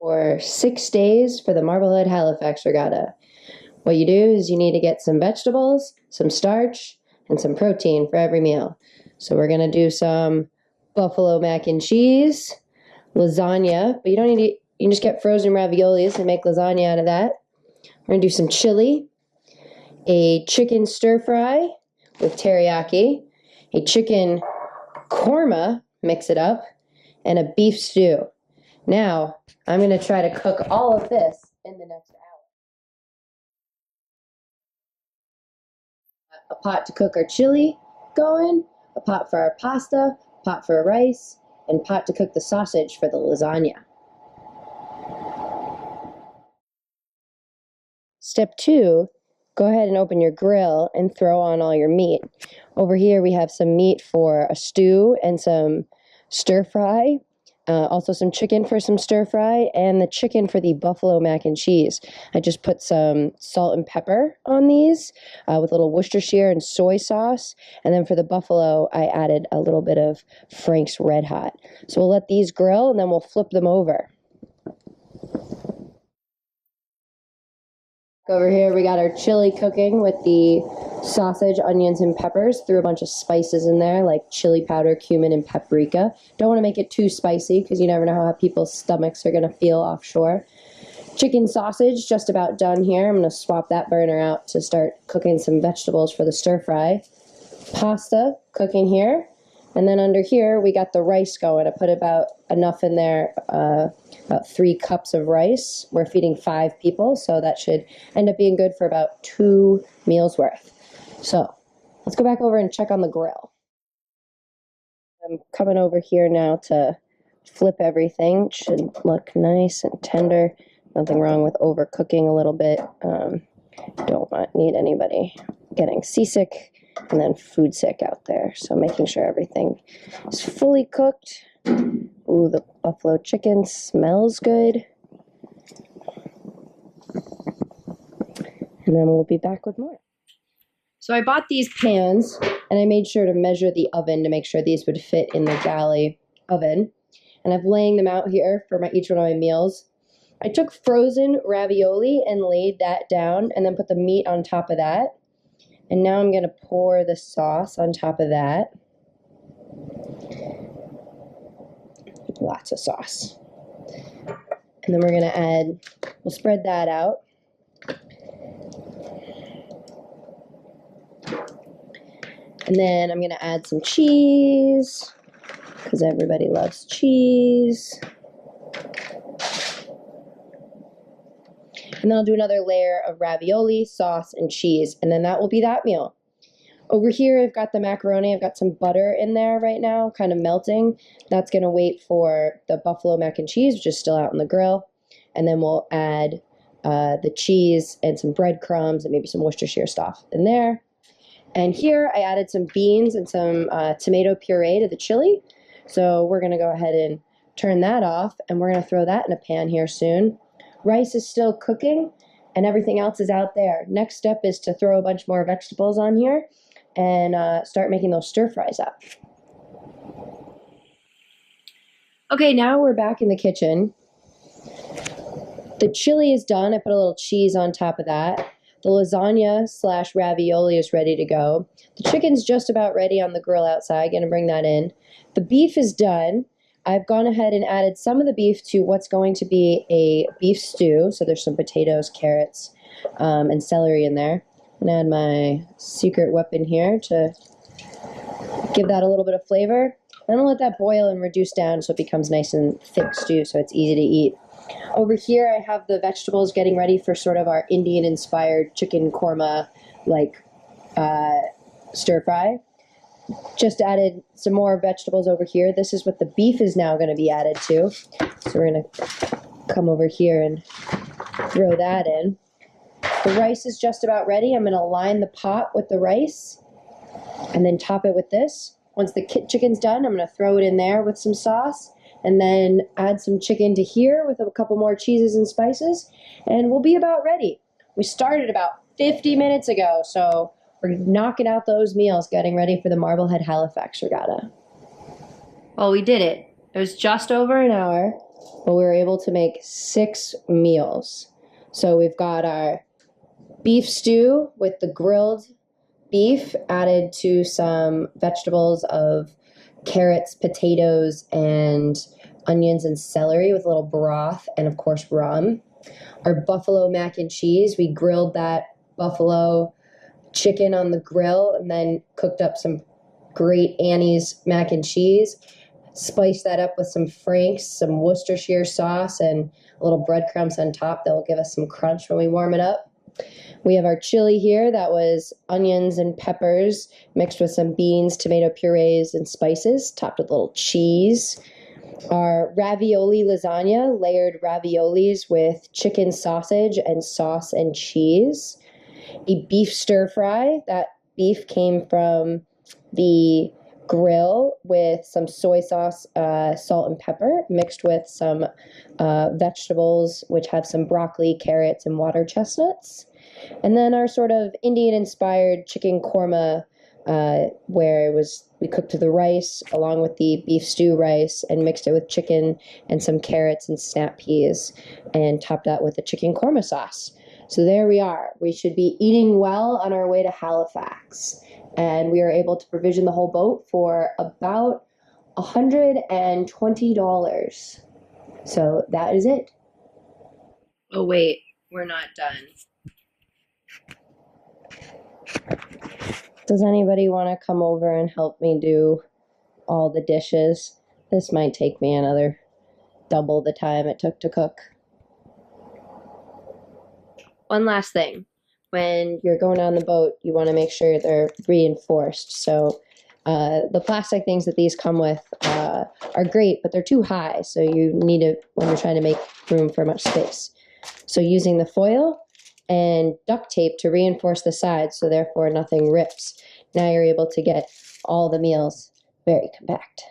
For 6 days for the Marblehead Halifax Regatta. What you do is you need to get some vegetables, some starch, and some protein for every meal. So we're going to do some buffalo mac and cheese, lasagna, but you don't need to, you can just get frozen raviolis and make lasagna out of that. We're going to do some chili, a chicken stir fry with teriyaki, a chicken korma, mix it up, and a beef stew. Now, I'm going to try to cook all of this in the next hour. A pot to cook our chili going, a pot for our pasta, pot for our rice, and pot to cook the sausage for the lasagna. Step 2, go ahead and open your grill and throw on all your meat. Over here we have some meat for a stew and some stir fry. Also some chicken for some stir fry, and the chicken for the buffalo mac and cheese. I just put some salt and pepper on these with a little Worcestershire and soy sauce. And then for the buffalo, I added a little bit of Frank's Red Hot. So we'll let these grill and then we'll flip them over. Over here we got our chili cooking with the sausage, onions, and peppers. Threw a bunch of spices in there like chili powder, cumin, and paprika. Don't want to make it too spicy because you never know how people's stomachs are going to feel offshore. Chicken sausage just about done here. I'm going to swap that burner out to start cooking some vegetables for the stir fry. Pasta cooking here. And then under here, we got the rice going. I put about enough in there, about 3 cups of rice. We're feeding 5 people, so that should end up being good for about 2 meals worth. So let's go back over and check on the grill. I'm coming over here now to flip everything. It should look nice and tender. Nothing wrong with overcooking a little bit. Need anybody getting seasick and then food sick out there. So making sure everything is fully cooked. Ooh, the buffalo chicken smells good. And then we'll be back with more. So I bought these pans and I made sure to measure the oven to make sure these would fit in the galley oven. And I'm laying them out here for each one of my meals. I took frozen ravioli and laid that down and then put the meat on top of that. And now I'm going to pour the sauce on top of that. Lots of sauce. And then we're going to we'll spread that out. And then I'm going to add some cheese, because everybody loves cheese. And then I'll do another layer of ravioli, sauce, and cheese. And then that will be that meal. Over here, I've got the macaroni. I've got some butter in there right now, kind of melting. That's going to wait for the buffalo mac and cheese, which is still out on the grill. And then we'll add the cheese and some breadcrumbs and maybe some Worcestershire stuff in there. And here, I added some beans and some tomato puree to the chili. So we're going to go ahead and turn that off, and we're going to throw that in a pan here soon. Rice is still cooking, and everything else is out there. Next step is to throw a bunch more vegetables on here and start making those stir fries up. Okay, now we're back in the kitchen. The chili is done. I put a little cheese on top of that. The lasagna / ravioli is ready to go. The chicken's just about ready on the grill outside. Gonna bring that in. The beef is done. I've gone ahead and added some of the beef to what's going to be a beef stew. So there's some potatoes, carrots, and celery in there. I'm gonna add my secret weapon here to give that a little bit of flavor. I'm gonna let that boil and reduce down so it becomes nice and thick stew so it's easy to eat. Over here I have the vegetables getting ready for sort of our Indian-inspired chicken korma stir fry. Just added some more vegetables over here. This is what the beef is now going to be added to. So we're going to come over here and throw that in. The rice is just about ready. I'm going to line the pot with the rice and then top it with this. Once the chicken's done, I'm going to throw it in there with some sauce and then add some chicken to here with a couple more cheeses and spices, and we'll be about ready. We started about 50 minutes ago, so we're knocking out those meals, getting ready for the Marblehead Halifax Regatta. Well, we did it. It was just over an hour. but we were able to make 6 meals. So we've got our beef stew with the grilled beef added to some vegetables of carrots, potatoes, and onions and celery with a little broth and, of course, rum. Our buffalo mac and cheese, we grilled that buffalo chicken on the grill and then cooked up some great Annie's mac and cheese. Spice that up with some Frank's, some Worcestershire sauce, and a little breadcrumbs on top that will give us some crunch when we warm it up. We have our chili here that was onions and peppers mixed with some beans, tomato purees, and spices, topped with a little cheese. Our ravioli lasagna, layered raviolis with chicken sausage and sauce and cheese. A beef stir fry. That beef came from the grill with some soy sauce, salt, and pepper mixed with some vegetables, which have some broccoli, carrots, and water chestnuts. And then our sort of Indian-inspired chicken korma, where we cooked the rice along with the beef stew rice and mixed it with chicken and some carrots and snap peas and topped that with the chicken korma sauce. So there we are. We should be eating well on our way to Halifax. And we are able to provision the whole boat for about $120. So that is it. Oh, wait, we're not done. Does anybody want to come over and help me do all the dishes? This might take me another double the time it took to cook. One last thing. When you're going on the boat, you want to make sure they're reinforced. So the plastic things that these come with are great, but they're too high. So you need it when you're trying to make room for much space. So using the foil and duct tape to reinforce the sides, so therefore nothing rips. Now you're able to get all the meals very compact.